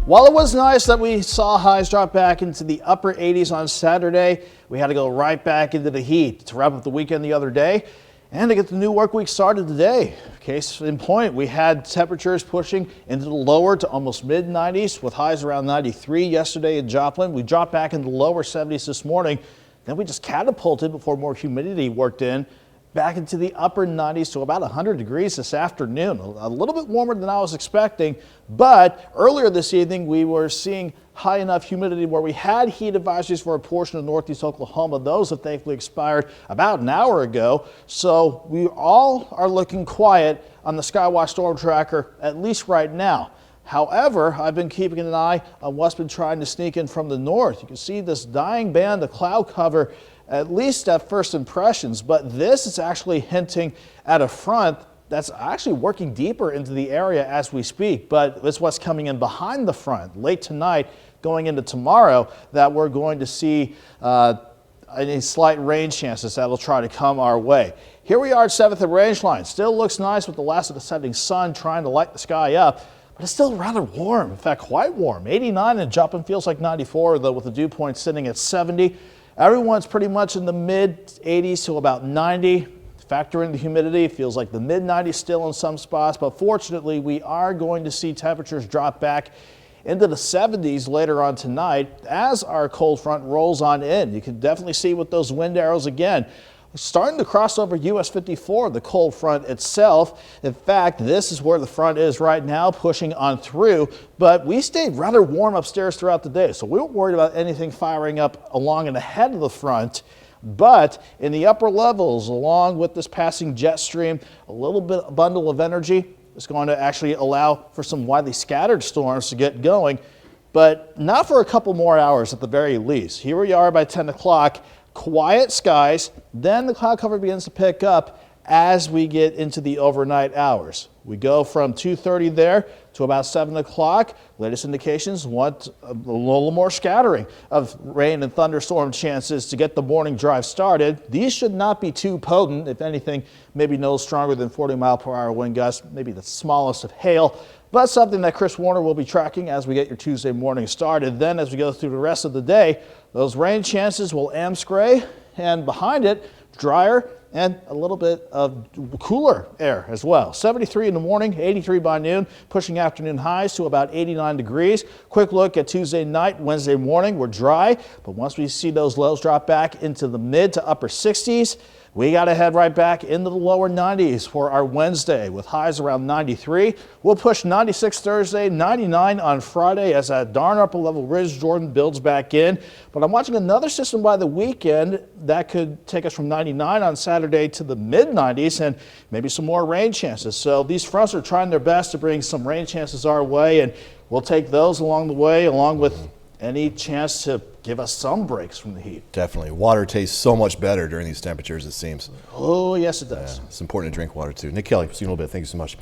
While it was nice that we saw highs drop back into the upper 80s on Saturday, we had to go right back into the heat to wrap up the weekend the other day and to get the new work week started today. Case in point, we had temperatures pushing into the lower to almost mid 90s with highs around 93 yesterday in Joplin. We dropped back into the lower 70s this morning. Then we just catapulted before more humidity worked in back into the upper 90s to about 100 degrees this afternoon. A little bit warmer than I was expecting, but earlier this evening we were seeing high enough humidity where we had heat advisories for a portion of northeast Oklahoma. Those have thankfully expired about an hour ago, so we all are looking quiet on the Skywatch storm tracker, at least right now. However, I've been keeping an eye on what's been trying to sneak in from the north. You can see this dying band of cloud cover, at least at first impressions, but this is actually hinting at a front that's actually working deeper into the area as we speak. But it's what's coming in behind the front late tonight, going into tomorrow, that we're going to see any slight rain chances that will try to come our way. Here we are at 7th and Range Line. Still looks nice with the last of the setting sun trying to light the sky up. But it's still rather warm, in fact, quite warm. 89 in Joplin, feels like 94, though, with the dew point sitting at 70. Everyone's pretty much in the mid 80s to about 90. Factor in the humidity, feels like the mid 90s still in some spots, but fortunately we are going to see temperatures drop back into the 70s later on tonight as our cold front rolls on in. You can definitely see with those wind arrows again starting to cross over US 54, the cold front itself. In fact, this is where the front is right now, pushing on through, but we stayed rather warm upstairs throughout the day, so we weren't worried about anything firing up along and ahead of the front. But in the upper levels, along with this passing jet stream, a little bit bundle of energy is going to actually allow for some widely scattered storms to get going, but not for a couple more hours at the very least. Here we are by 10 o'clock. Quiet skies, then the cloud cover begins to pick up as we get into the overnight hours. We go from 2:30 there to about 7 o'clock. Latest indications want a little more scattering of rain and thunderstorm chances to get the morning drive started. These should not be too potent. If anything, maybe no stronger than 40-mile-per-hour wind gusts, maybe the smallest of hail, but something that Chris Warner will be tracking as we get your Tuesday morning started. Then as we go through the rest of the day, those rain chances will amscray, and behind it, drier and a little bit of cooler air as well. 73 in the morning, 83 by noon, pushing afternoon highs to about 89 degrees. Quick look at Tuesday night, Wednesday morning, we're dry, but once we see those lows drop back into the mid to upper 60s, we got to head right back into the lower 90s for our Wednesday with highs around 93. We'll push 96 Thursday, 99 on Friday as that darn upper level ridge Jordan builds back in. But I'm watching another system by the weekend that could take us from 99 on Saturday to the mid 90s and maybe some more rain chances. So these fronts are trying their best to bring some rain chances our way, and we'll take those along the way, along with any chance to give us some breaks from the heat. Definitely. Water tastes so much better during these temperatures, it seems. Oh, yes, it does. It's important to drink water, too. Nick Kelly, see you in a little bit. Thank you so much.